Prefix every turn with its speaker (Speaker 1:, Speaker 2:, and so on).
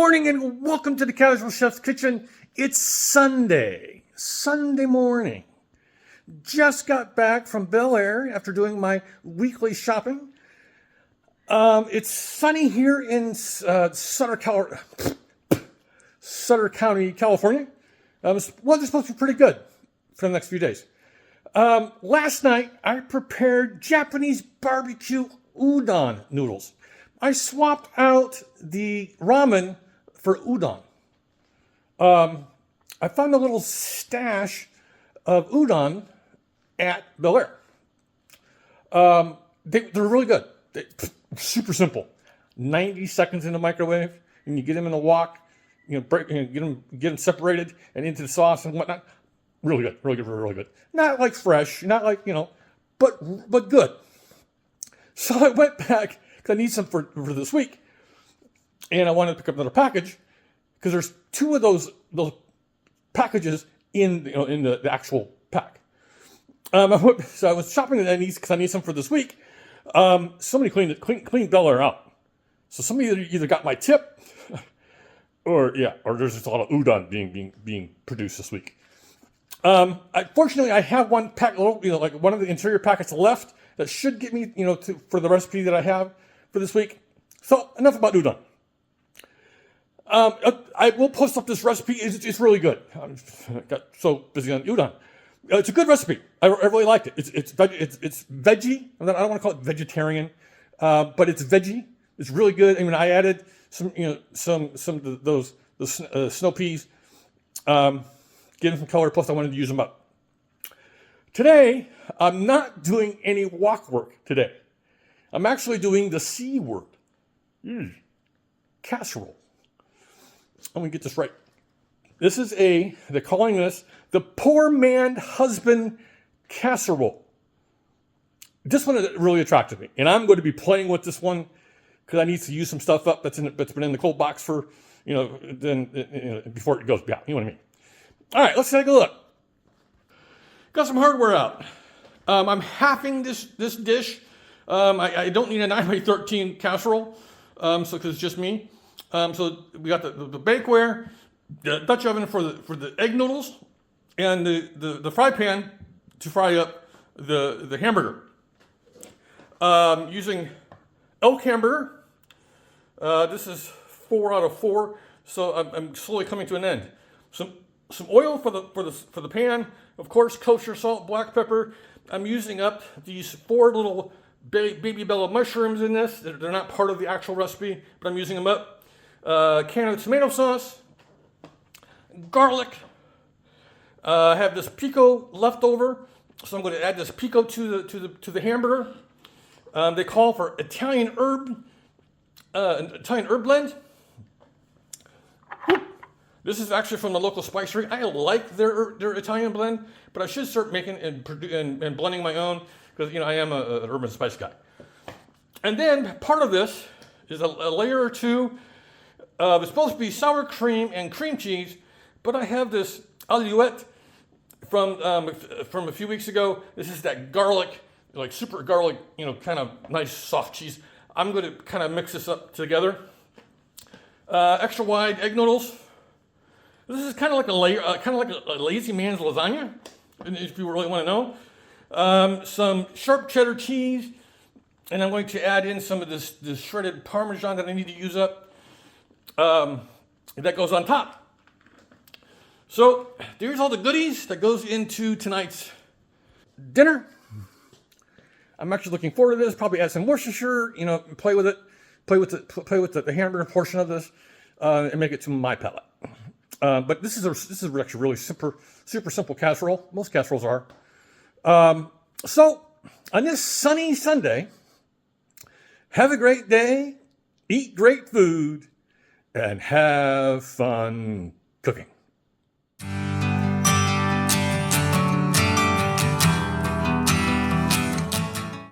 Speaker 1: morning and welcome to the Casual Chef's Kitchen. It's Sunday morning. Just got back from Bel Air after doing my weekly shopping. It's sunny here in Sutter County, California. Weather's supposed to be pretty good for the next few days. Last night, I prepared Japanese barbecue udon noodles. I swapped out the ramen for udon. I found a little stash of udon at Bel Air. They're really good. Super simple. 90 seconds in the microwave, and you get them in a wok. Get them separated and into the sauce and whatnot. Really good, really good. Not like fresh, not like but good. So I went back because I need some for this week, and I wanted to pick up another package because there's two of those packages in the actual pack. So I was shopping because I need some for this week. Somebody cleaned Bel Air out, so somebody either got my tip, or there's just a lot of udon being produced this week. Fortunately, I have one pack, like one of the interior packets left that should get me, for the recipe that I have for this week. So enough about udon. I will post up this recipe. It's really good. I got so busy on udon. It's a good recipe. I really liked it. It's veggie. I don't want to call it vegetarian, but it's veggie. It's really good. I mean, I added some of those snow peas. Give them some color, plus I wanted to use them up. Today, I'm not doing any wok work today. I'm actually doing the C word. Casserole. Let me get this right. They're calling this the Poor Man Husbands Casserole. This one really attracted me, and I'm going to be playing with this one because I need to use some stuff up that's been in the cold box for, before it goes bad. You know what I mean? All right, let's take a look. Got some hardware out. I'm halving this dish. I don't need a 9x13 casserole, because it's just me. So we got the bakeware, the Dutch oven for the egg noodles, and the fry pan to fry up the hamburger. Using elk hamburger. This is 4 out of 4, so I'm slowly coming to an end. Some oil for the pan, of course, kosher salt, black pepper. I'm using up these 4 little baby bella mushrooms in this. They're not part of the actual recipe, but I'm using them up. Can of tomato sauce, garlic. I have this pico left over, so I'm going to add this pico to the hamburger. They call for Italian herb blend. This is actually from the local spicery. I like their Italian blend, but I should start making and blending my own because I am an urban spice guy. And then part of this is a layer or two. It's supposed to be sour cream and cream cheese, but I have this alouette from a few weeks ago. This is that garlic, like super garlic, kind of nice soft cheese. I'm going to kind of mix this up together. Extra wide egg noodles. This is kind of like a lazy man's lasagna, if you really want to know. Some sharp cheddar cheese, and I'm going to add in some of this shredded Parmesan that I need to use up. That goes on top. So there's all the goodies that goes into tonight's dinner. I'm actually looking forward to this. Probably add some Worcestershire, play with it, play with the hamburger portion of this, and make it to my palate. But this is actually really super simple casserole. Most casseroles are. So on this sunny Sunday, have a great day, eat great food, and have fun cooking.